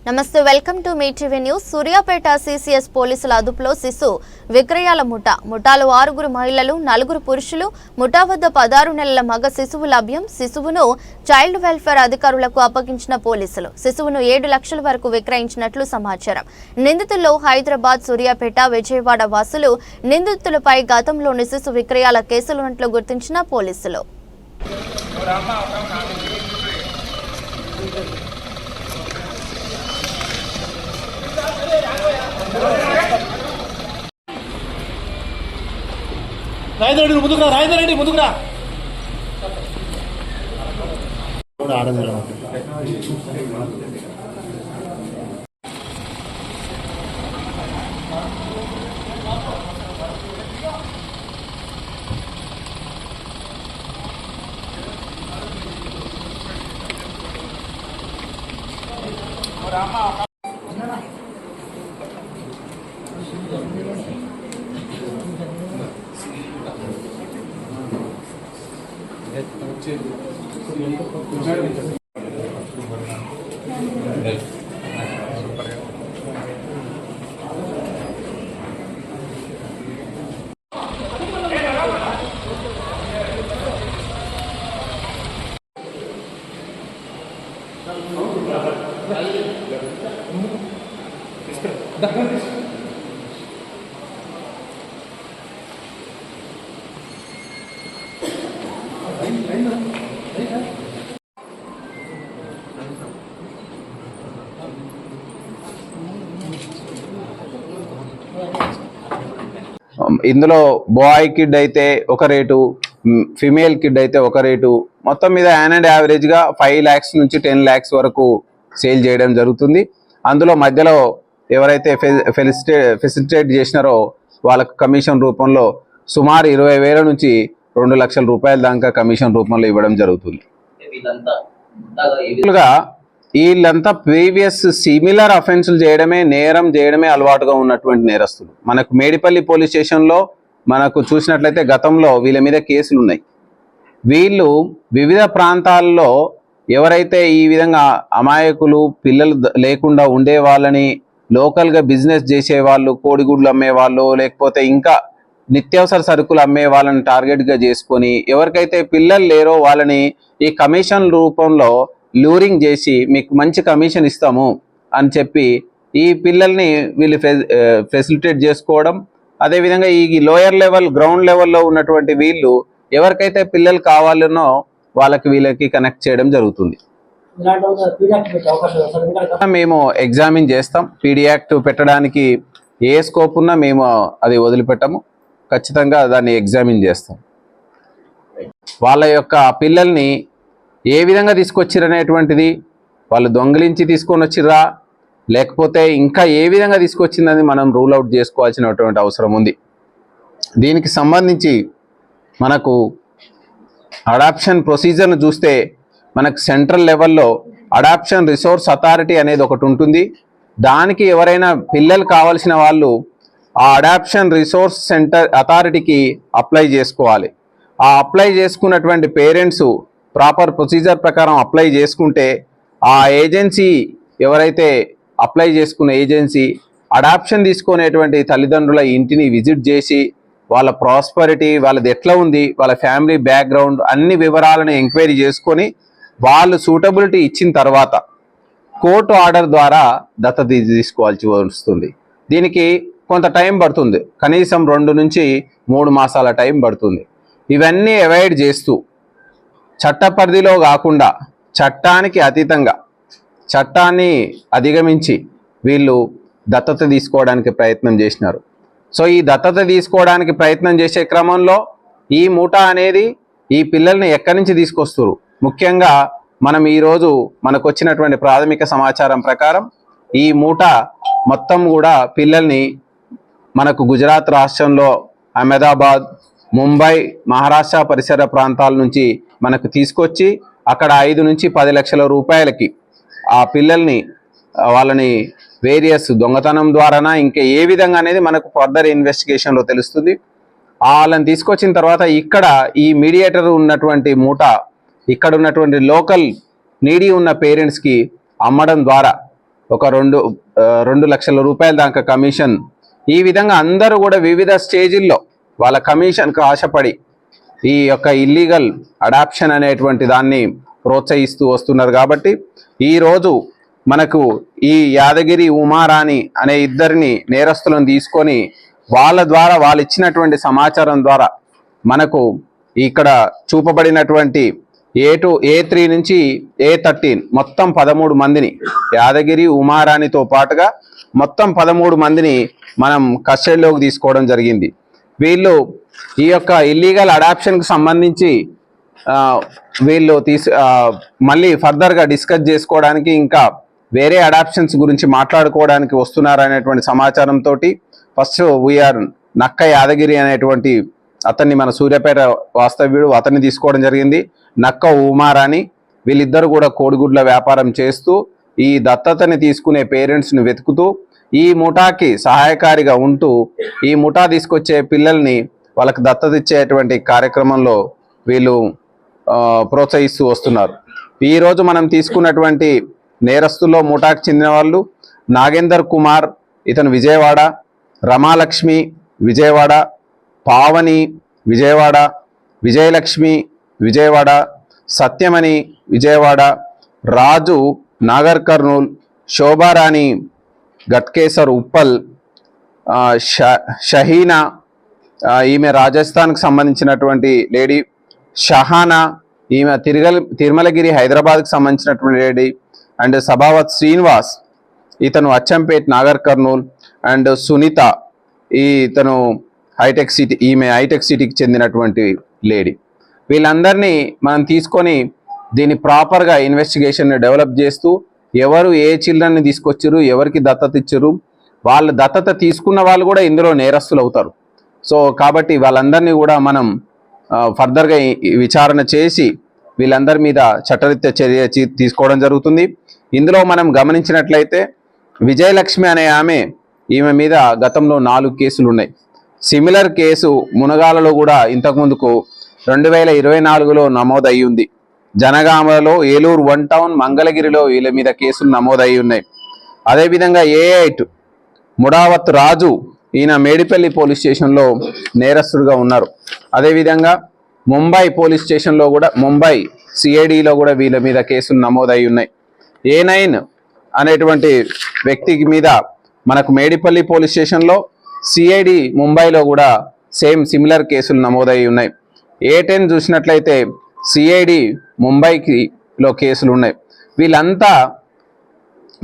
నమస్తే welcome to me TV news. Suryapet CCS పోలీసుల అదుపులో శిశు విక్రయాల ముఠాలో 6 మహిళలు 4 పురుషులు. ముఠా వద్ద 16 నెలల మగ శిశువు లభ్యం. శిశువును చైల్డ్ వెల్ఫేర్ అధికారులకు అప్పగించిన పోలీసులు శిశువును 7 లక్షల వరకు విక్రయించినట్లు సమాచారం. నిందితుల్లో హైదరాబాద్, సూర్యాపేట, విజయవాడ వాసులు. నిందితులపై గతంలోని శిశు విక్రయాల కేసులున్నట్లు గుర్తించిన పోలీసులు. రాజేంద్ర ముందుకురా, రాజేంద్ర ముందుకురా. ఇందులో బాయ్ కిడ్ అయితే ఒక రేటు, ఫిమేల్ కిడ్ అయితే ఒక రేటు. మొత్తం మీద యావరేజ్ గా 5 lakhs నుంచి 10 lakhs వరకు సేల్ చేయడం జరుగుతుంది. అందులో మధ్యలో ఎవరైతే ఫెసిలిటేట్ చేసినారో వాళ్ళకు కమిషన్ రూపంలో సుమారు 20,000 నుంచి 2 లక్షల రూపాయల దాకా కమిషన్ రూపంలో ఇవ్వడం జరుగుతుంది. వీళ్ళంతా ప్రీవియస్ సిమిలర్ అఫెన్సులు నేరం చేయడమే అలవాటుగా ఉన్నటువంటి నేరస్తులు. మనకు మేడిపల్లి పోలీస్ స్టేషన్లో మనకు చూసినట్లయితే గతంలో వీళ్ళ మీద కేసులు ఉన్నాయి. వీళ్ళు వివిధ ప్రాంతాల్లో ఎవరైతే ఈ విధంగా అమాయకులు పిల్లలు లేకుండా ఉండే వాళ్ళని లోకల్గా బిజినెస్ చేసేవాళ్ళు, కోడిగుడ్లు అమ్మేవాళ్ళు, లేకపోతే ఇంకా నిత్యావసర సరుకులు అమ్మే వాళ్ళని టార్గెట్గా చేసుకొని ఎవరికైతే పిల్లలు లేరో వాళ్ళని ఈ కమిషన్ రూపంలో లూరింగ్ చేసి మీకు మంచి కమిషన్ ఇస్తాము అని చెప్పి ఈ పిల్లల్ని వీళ్ళు ఫెసిలిటేట్ చేసుకోవడం. అదేవిధంగా ఈ లోయర్ లెవెల్, గ్రౌండ్ లెవెల్లో ఉన్నటువంటి వీళ్ళు ఎవరికైతే పిల్లలు కావాలనో వీళ్ళకి కనెక్ట్ చేయడం జరుగుతుంది. మేము ఎగ్జామిన్ చేస్తాం. పీడీ యాక్ట్ పెట్టడానికి ఏ స్కోప్ ఉన్నా మేము అది వదిలిపెట్టము. ఖచ్చితంగా దాన్ని ఎగ్జామిన్ చేస్తాం. వాళ్ళ యొక్క పిల్లల్ని ఏ విధంగా తీసుకొచ్చిరనేటువంటిది, వాళ్ళు దొంగిలించి తీసుకొని వచ్చిర్రా లేకపోతే ఇంకా ఏ విధంగా తీసుకొచ్చిందని మనం రూల్ అవుట్ చేసుకోవాల్సినటువంటి అవసరం ఉంది. దీనికి సంబంధించి మనకు అడాప్షన్ ప్రొసీజర్ను చూస్తే మనకు సెంట్రల్ లెవెల్లో అడాప్షన్ రిసోర్స్ అథారిటీ అనేది ఒకటి ఉంటుంది. దానికి ఎవరైనా పిల్లలు కావాల్సిన వాళ్ళు ఆ అడాప్షన్ రిసోర్స్ అథారిటీకి అప్లై చేసుకోవాలి. ఆ అప్లై చేసుకున్నటువంటి పేరెంట్స్ ప్రాపర్ ప్రొసీజర్ ప్రకారం అప్లై చేసుకుంటే ఆ ఏజెన్సీ ఎవరైతే అప్లై చేసుకున్న ఏజెన్సీ అడాప్షన్ తీసుకునేటువంటి తల్లిదండ్రుల ఇంటిని విజిట్ చేసి వాళ్ళ ప్రాస్పరిటీ, వాళ్ళది ఎట్లా ఉంది, వాళ్ళ ఫ్యామిలీ బ్యాక్గ్రౌండ్ అన్ని వివరాలను ఎంక్వైరీ చేసుకొని వాళ్ళు సూటబిలిటీ ఇచ్చిన తర్వాత కోర్టు ఆర్డర్ ద్వారా దత్తత తీసుకోవాల్సి వస్తుంది. దీనికి కొంత టైం పడుతుంది, కనీసం 2 నుంచి 3 మాసాల టైం పడుతుంది. ఇవన్నీ అవాయిడ్ చేస్తూ చట్ట పరిధిలో కాకుండా చట్టానికి అతీతంగా, చట్టాన్ని అధిగమించి వీళ్ళు దత్తత తీసుకోవడానికి ప్రయత్నం చేసినారు. సో ఈ దత్తత తీసుకోవడానికి ప్రయత్నం చేసే క్రమంలో ఈ ముఠా అనేది ఈ పిల్లల్ని ఎక్కడి నుంచి తీసుకొస్తారు, ముఖ్యంగా మనం ఈరోజు మనకు వచ్చినటువంటి ప్రాథమిక సమాచారం ప్రకారం ఈ ముఠా మొత్తం కూడా పిల్లల్ని మనకు గుజరాత్ రాష్ట్రంలో అహ్మదాబాద్, ముంబై, మహారాష్ట్ర పరిసర ప్రాంతాల నుంచి మనకు తీసుకొచ్చి అక్కడ 5 నుంచి 10 లక్షల రూపాయలకి ఆ పిల్లల్ని వాళ్ళని వేరియస్ దొంగతనం ద్వారానా ఇంకా ఏ విధంగా అనేది మనకు ఫర్దర్ ఇన్వెస్టిగేషన్లో తెలుస్తుంది. వాళ్ళని తీసుకొచ్చిన తర్వాత ఇక్కడ ఈ మీడియేటర్ ఉన్నటువంటి ముఠా ఇక్కడ ఉన్నటువంటి లోకల్ నీడీ ఉన్న పేరెంట్స్కి అమ్మడం ద్వారా ఒక 2 లక్షల రూపాయల దాకా కమిషన్. ఈ విధంగా అందరూ కూడా వివిధ స్టేజిల్లో వాళ్ళ కమిషన్కు ఆశపడి ఈ యొక్క ఇల్లీగల్ అడాప్షన్ అనేటువంటి దాన్ని ప్రోత్సహిస్తూ వస్తున్నారు. కాబట్టి ఈరోజు మనకు ఈ యాదగిరి ఉమారాణి అనే ఇద్దరిని నేరస్తులను తీసుకొని వాళ్ళ ద్వారా వాళ్ళు ఇచ్చినటువంటి సమాచారం ద్వారా మనకు ఇక్కడ చూపబడినటువంటి A3 నుంచి A13 మొత్తం 13 మందిని, యాదగిరి ఉమారాణితో పాటుగా మొత్తం 13 మందిని మనం కస్టడీలోకి తీసుకోవడం జరిగింది. వీళ్ళు ఈ యొక్క ఇల్లీగల్ అడాప్షన్కి సంబంధించి వీళ్ళు మళ్ళీ ఫర్దర్గా డిస్కస్ చేసుకోవడానికి, ఇంకా వేరే అడాప్షన్స్ గురించి మాట్లాడుకోవడానికి వస్తున్నారు అనేటువంటి సమాచారంతో ఫస్ట్ వీఆర్ నక్క యాదగిరి అనేటువంటి అతన్ని, మన సూర్యాపేట వాస్తవ్యుడు, అతన్ని తీసుకోవడం జరిగింది. నక్క ఉమారాణి, వీళ్ళిద్దరు కూడా కోడిగుడ్ల వ్యాపారం చేస్తూ ఈ దత్తతని తీసుకునే పేరెంట్స్ని వెతుకుతూ ఈ ముఠాకి సహాయకారిగా ఉంటూ ఈ ముఠా తీసుకొచ్చే పిల్లల్ని వాళ్ళకి దత్తత ఇచ్చేటువంటి కార్యక్రమంలో వీళ్ళు ప్రోత్సహిస్తూ వస్తున్నారు. ఈరోజు మనం తీసుకున్నటువంటి నేరస్తుల్లో ముఠాకి చెందిన వాళ్ళు నాగేందర్ కుమార్, ఇతను విజయవాడ, రమాలక్ష్మి విజయవాడ, పావని విజయవాడ, విజయలక్ష్మి విజయవాడ, సత్యమణి విజయవాడ, రాజు నాగర్ కర్నూల్, శోభారాణి గట్కేసర్ ఉప్పల్, షహీనా ఈమె రాజస్థాన్కి సంబంధించినటువంటి లేడీ, షహానా ఈమె తిరుమలగిరి హైదరాబాద్కి సంబంధించినటువంటి లేడీ, అండ్ సభావత్ శ్రీనివాస్ ఇతను అచ్చంపేట్ నాగర్ కర్నూల్, అండ్ సునీత ఇతను హైటెక్ సిటీ, ఈమె హైటెక్ సిటీకి చెందినటువంటి లేడీ. వీళ్ళందరినీ మనం తీసుకొని దీన్ని ప్రాపర్గా ఇన్వెస్టిగేషన్ డెవలప్ చేస్తూ ఎవరు ఏ చిల్డ్రన్ని తీసుకొచ్చారు, ఎవరికి దత్తత ఇచ్చారు, వాళ్ళు దత్తత తీసుకున్న వాళ్ళు కూడా ఇందులో నేరస్తులు అవుతారు. సో కాబట్టి వాళ్ళందరినీ కూడా మనం ఫర్దర్గా విచారణ చేసి వీళ్ళందరి మీద చట్టరీత్యా చర్య తీసుకోవడం జరుగుతుంది. ఇందులో మనం గమనించినట్లయితే విజయలక్ష్మి అనే ఈమె మీద గతంలో 4 కేసులు ఉన్నాయి. సిమిలర్ కేసు మునగాలలో కూడా ఇంతకుముందుకు 2024లో నమోదయ్యి ఉంది. జనగామలో, ఏలూరు 1 టౌన్, మంగళగిరిలో వీళ్ళ మీద కేసులు నమోదయ్యి ఉన్నాయి. అదేవిధంగా A8 ముడావత్ రాజు, ఈయన మేడిపల్లి పోలీస్ స్టేషన్లో నేరస్తుడుగా ఉన్నారు. అదేవిధంగా ముంబై పోలీస్ స్టేషన్లో కూడా, ముంబై CIDలో కూడా వీళ్ళ మీద కేసులు నమోదయ్యి ఉన్నాయి. A9 అనేటువంటి వ్యక్తికి మీద మనకు మేడిపల్లి పోలీస్ స్టేషన్లో, CID ముంబైలో కూడా సేమ్ సిమిలర్ కేసులు నమోదయ్యి ఉన్నాయి. A10 చూసినట్లయితే CID ముంబైలో కేసులు ఉన్నాయి. వీళ్ళంతా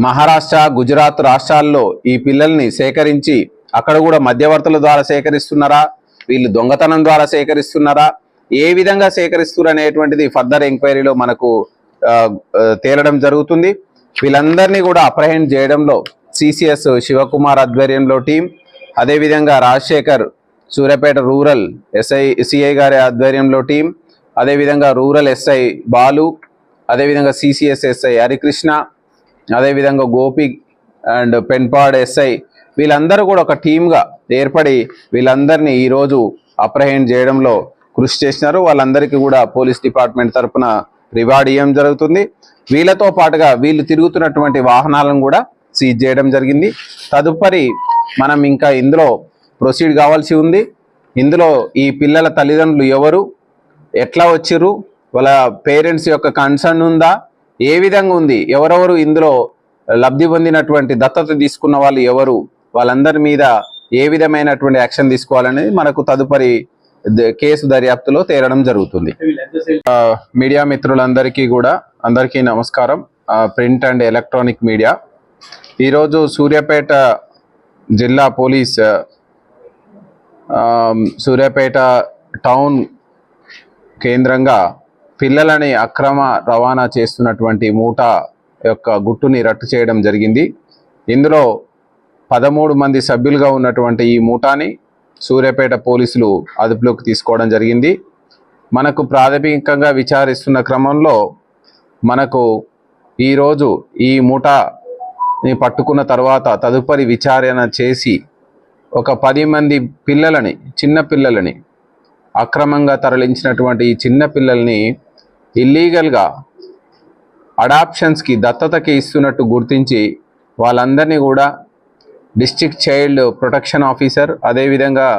మహారాష్ట్ర, గుజరాత్ రాష్ట్రాల్లో ఈ పిల్లల్ని సేకరించి అక్కడ కూడా మధ్యవర్తుల ద్వారా సేకరిస్తున్నారా, వీళ్ళు దొంగతనం ద్వారా సేకరిస్తున్నారా, ఏ విధంగా సేకరిస్తున్నారు అనేటువంటిది ఫర్దర్ ఎంక్వైరీలో మనకు తేలడం జరుగుతుంది. వీళ్ళందరినీ కూడా అప్రహెండ్ చేయడంలో CCS శివకుమార్ ఆధ్వర్యంలో టీం, అదేవిధంగా రాజశేఖర్ సూర్యాపేట రూరల్ CI గారి ఆధ్వర్యంలో టీం, అదేవిధంగా రూరల్ SI బాలు, అదేవిధంగా CCS SI హరికృష్ణ, అదేవిధంగా గోపి అండ్ పెన్పాడ్ SI, వీళ్ళందరూ కూడా ఒక టీమ్గా ఏర్పడి వీళ్ళందరినీ ఈరోజు అప్రహెండ్ చేయడంలో కృషి చేసినారు. వాళ్ళందరికీ కూడా పోలీస్ డిపార్ట్మెంట్ తరఫున రివార్డ్ ఇవ్వడం జరుగుతుంది. వీళ్ళతో పాటుగా వీళ్ళు తిరుగుతున్నటువంటి వాహనాలను కూడా సీజ్ చేయడం జరిగింది. తదుపరి మనం ఇంకా ఇందులో ప్రొసీడ్ కావాల్సి ఉంది. ఇందులో ఈ పిల్లల తల్లిదండ్రులు ఎవరు, ఎట్లా వచ్చిర్రు, వాళ్ళ పేరెంట్స్ యొక్క కన్సర్న్ ఉందా, ఏ విధంగా ఉంది, ఎవరెవరు ఇందులో లబ్ధి పొందినటువంటి దత్తత తీసుకున్న వాళ్ళు ఎవరు, వాళ్ళందరి మీద ఏ విధమైనటువంటి యాక్షన్ తీసుకోవాలనేది మనకు తదుపరి కేసు దర్యాప్తులో తేలడం జరుగుతుంది. మీడియా మిత్రులందరికీ కూడా అందరికీ నమస్కారం. ప్రింట్ అండ్ ఎలక్ట్రానిక్ మీడియా, ఈరోజు సూర్యాపేట జిల్లా పోలీస్ సూర్యాపేట టౌన్ కేంద్రంగా పిల్లలని అక్రమ రవాణా చేస్తున్నటువంటి మూటా యొక్క గుట్టుని రట్టు చేయడం జరిగింది. ఇందులో 13 మంది సభ్యులుగా ఉన్నటువంటి ఈ మూటాని సూర్యాపేట పోలీసులు అదుపులోకి తీసుకోవడం జరిగింది. మనకు ప్రాథమికంగా విచారిస్తున్న క్రమంలో మనకు ఈరోజు ఈ మూటాని పట్టుకున్న తర్వాత తదుపరి విచారణ చేసి ఒక 10 మంది పిల్లలని, చిన్న పిల్లలని అక్రమంగా తరలించినటువంటి ఈ చిన్న పిల్లల్ని ఇల్లీగల్గా అడాప్షన్స్కి, దత్తతకి ఇస్తున్నట్టు గుర్తించి వాళ్ళందరినీ కూడా డిస్ట్రిక్ట్ చైల్డ్ ప్రొటెక్షన్ ఆఫీసర్, అదేవిధంగా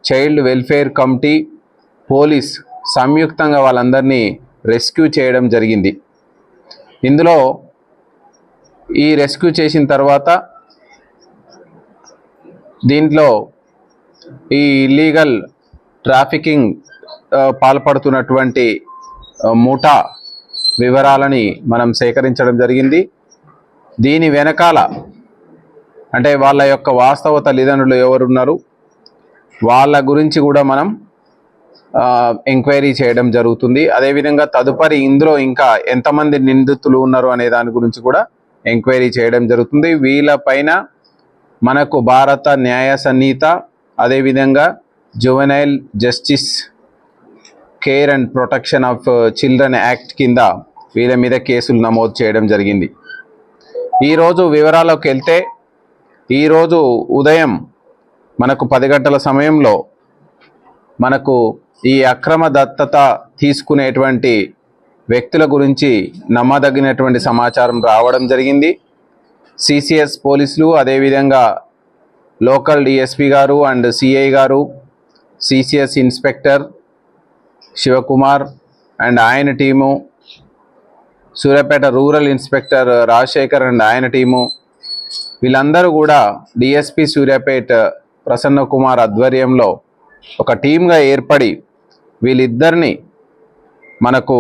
చైల్డ్ వెల్ఫేర్ కమిటీ, పోలీస్ సంయుక్తంగా వాళ్ళందరినీ రెస్క్యూ చేయడం జరిగింది. ఇందులో ఈ రెస్క్యూ చేసిన తర్వాత దీంట్లో ఈ ఇల్లీగల్ ట్రాఫికింగ్ పాల్పడుతున్నటువంటి ముఠా వివరాలని మనం సేకరించడం జరిగింది. దీని వెనకాల అంటే వాళ్ళ యొక్క వాస్తవ తల్లిదండ్రులు ఎవరున్నారు వాళ్ళ గురించి కూడా మనం ఎంక్వైరీ చేయడం జరుగుతుంది. అదేవిధంగా తదుపరి ఇందులో ఇంకా ఎంతమంది నిందితులు ఉన్నారు అనే దాని గురించి కూడా ఎంక్వైరీ చేయడం జరుగుతుంది. వీళ్ళపైన మనకు భారత న్యాయ సంహిత, అదేవిధంగా juvenile justice care and protection of children act కింద వీళ్ళ మీద కేసులు నమోదు చేయడం జరిగింది. ఈరోజు వివరాల్లోకి వెళ్తే, ఈరోజు ఉదయం మనకు 10 గంటల సమయంలో మనకు ఈ అక్రమ దత్తత తీసుకునేటువంటి వ్యక్తుల గురించి నమ్మదగినటువంటి సమాచారం రావడం జరిగింది. సిసిఎస్ పోలీసులు, అదేవిధంగా లోకల్ డిఎస్పి గారు అండ్ సిఐ గారు, సిసిఎస్ ఇన్స్పెక్టర్ శివకుమార్ అండ్ ఆయన team, Suryapet rural inspector Rajasekhar and ఆయన టీము, వీళ్ళందరూ కూడా డిఎస్పి సూర్యాపేట ప్రసన్న కుమార్ ఆధ్వర్యంలో ఒక టీమ్గా ఏర్పడి వీళ్ళిద్దరిని మనకు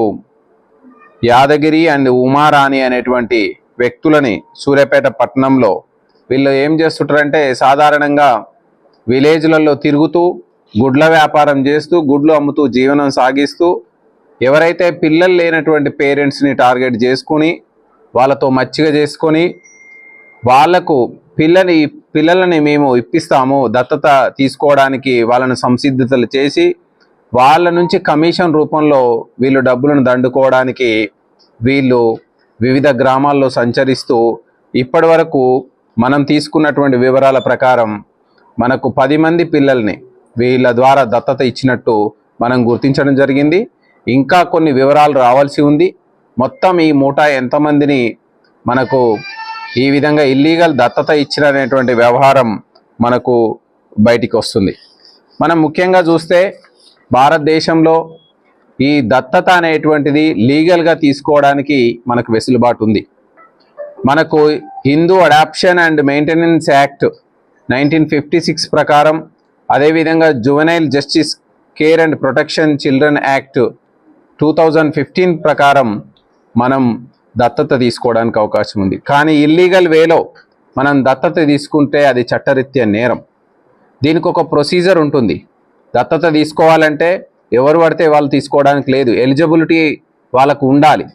యాదగిరి అండ్ ఉమారాణి అనేటువంటి వ్యక్తులని సూర్యాపేట పట్టణంలో వీళ్ళు ఏం చేస్తుంటారంటే, సాధారణంగా విలేజ్లలో తిరుగుతూ గుడ్ల వ్యాపారం చేస్తూ గుడ్లు అమ్ముతూ జీవనం సాగిస్తూ ఎవరైతే పిల్లలు లేనటువంటి పేరెంట్స్ని టార్గెట్ చేసుకొని వాళ్ళతో మచ్చిక చేసుకొని వాళ్లకు పిల్లలని మేము ఇప్పిస్తాము దత్తత తీసుకోవడానికి వాళ్ళను సంసిద్ధతలు చేసి వాళ్ళ నుంచి కమిషన్ రూపంలో వీళ్ళు డబ్బులను దండుకోవడానికి వీళ్ళు వివిధ గ్రామాల్లో సంచరిస్తూ ఇప్పటి వరకు మనం తీసుకున్నటువంటి వివరాల ప్రకారం మనకు 10 మంది పిల్లల్ని వీళ్ళ ద్వారా దత్తత ఇచ్చినట్టు మనం గుర్తించడం జరిగింది. ఇంకా కొన్ని వివరాలు రావాల్సి ఉంది. మొత్తం ఈ ముఠా ఎంతమందిని మనకు ఈ విధంగా ఇల్లీగల్ దత్తత ఇచ్చినటువంటి వ్యవహారం మనకు బయటికి వస్తుంది. మనం ముఖ్యంగా చూస్తే భారతదేశంలో ఈ దత్తత అనేటువంటిది లీగల్గా తీసుకోవడానికి మనకు వెసులుబాటు ఉంది. మనకు Hindu adoption and maintenance act 1956 ప్రకారం, అదేవిధంగా juvenile justice care and protection children act 2015 ప్రకారం మనం దత్తత తీసుకోవడానికి అవకాశం ఉంది. కానీ ఇల్లీగల్ వేలో మనం దత్తత తీసుకుంటే అది చట్టరీత్యా నేరం. దీనికి ఒక ప్రొసీజర్ ఉంటుంది. దత్తత తీసుకోవాలంటే ఎవరు పడితే వాళ్ళు తీసుకోవడానికి లేదు, ఎలిజిబిలిటీ వాళ్ళకు ఉండాలి.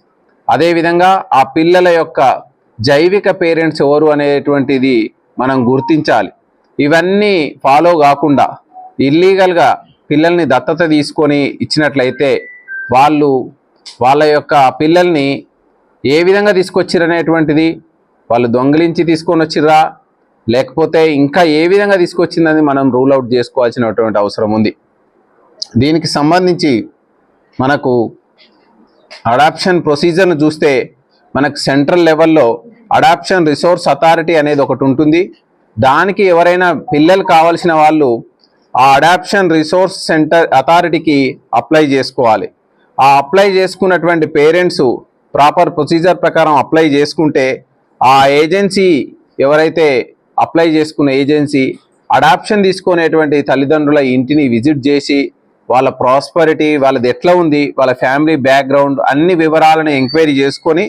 అదేవిధంగా ఆ పిల్లల యొక్క జైవిక పేరెంట్స్ ఎవరు అనేటువంటిది మనం గుర్తించాలి. ఇవన్నీ ఫాలో కాకుండా ఇల్లీగల్గా పిల్లల్ని దత్తత తీసుకొని ఇచ్చినట్లయితే వాళ్ళ యొక్క పిల్లల్ని ఏ విధంగా తీసుకొచ్చిరనేటువంటిది, వాళ్ళు దొంగిలించి తీసుకొని వచ్చిర్రా లేకపోతే ఇంకా ఏ విధంగా తీసుకొచ్చిందని మనం రూల్ అవుట్ చేసుకోవాల్సినటువంటి అవసరం ఉంది. దీనికి సంబంధించి మనకు అడాప్షన్ ప్రొసీజర్ను చూస్తే మనకు సెంట్రల్ లెవెల్లో అడాప్షన్ రిసోర్స్ అథారిటీ అనేది ఒకటి ఉంటుంది. దానికి ఎవరైనా పిల్లలు కావాల్సిన వాళ్ళు ఆ అడాప్షన్ రిసోర్స్ అథారిటీకి అప్లై చేసుకోవాలి. ఆ అప్లై చేసుకున్నటువంటి పేరెంట్స్ ప్రాపర్ ప్రొసీజర్ ప్రకారం అప్లై చేసుకుంటే ఆ ఏజెన్సీ ఎవరైతే అప్లై చేసుకున్న ఏజెన్సీ అడాప్షన్ తీసుకునేటువంటి తల్లిదండ్రుల ఇంటిని విజిట్ చేసి వాళ్ళ ప్రాస్పరిటీ, వాళ్ళది ఎట్లా ఉంది, వాళ్ళ ఫ్యామిలీ బ్యాక్గ్రౌండ్ అన్ని వివరాలను ఎంక్వైరీ చేసుకొని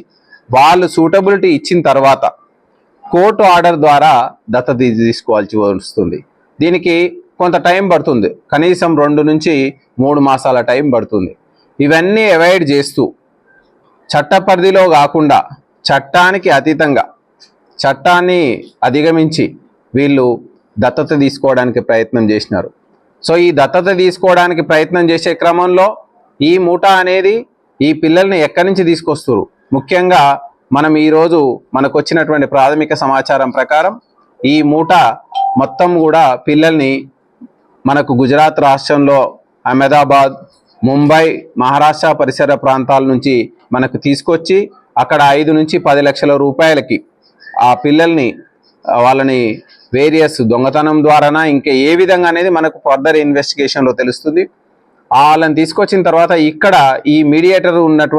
వాళ్ళు సూటబిలిటీ ఇచ్చిన తర్వాత కోర్టు ఆర్డర్ ద్వారా దత్తత తీసుకోవాల్సి వస్తుంది. దీనికి కొంత టైం పడుతుంది, కనీసం 2 నుంచి 3 మాసాల టైం పడుతుంది. ఇవన్నీ అవాయిడ్ చేస్తూ చట్ట పరిధిలో కాకుండా చట్టానికి అతీతంగా చట్టాన్ని అధిగమించి వీళ్ళు దత్తత తీసుకోవడానికి ప్రయత్నం చేసినారు. సో ఈ దత్తత తీసుకోవడానికి ప్రయత్నం చేసే క్రమంలో ఈ ముఠా అనేది ఈ పిల్లల్ని ఎక్కడి నుంచి తీసుకొస్తారు, ముఖ్యంగా మనం ఈరోజు మనకు వచ్చినటువంటి ప్రాథమిక సమాచారం ప్రకారం ఈ ముఠా మొత్తం కూడా పిల్లల్ని మనకు గుజరాత్ రాష్ట్రంలో అహ్మదాబాద్, ముంబై, మహారాష్ట్ర పరిసర ప్రాంతాల నుంచి మనకు తీసుకొచ్చి అక్కడ 5 నుంచి 10 లక్షల రూపాయలకి ఆ పిల్లల్ని వాళ్ళని వేరియస్ దొంగతనం ద్వారానా ఇంకా ఏ విధంగా అనేది మనకు ఫర్దర్ ఇన్వెస్టిగేషన్లో తెలుస్తుంది. వాళ్ళని తీసుకొచ్చిన తర్వాత ఇక్కడ ఈ మీడియేటర్ ఉన్నటువంటి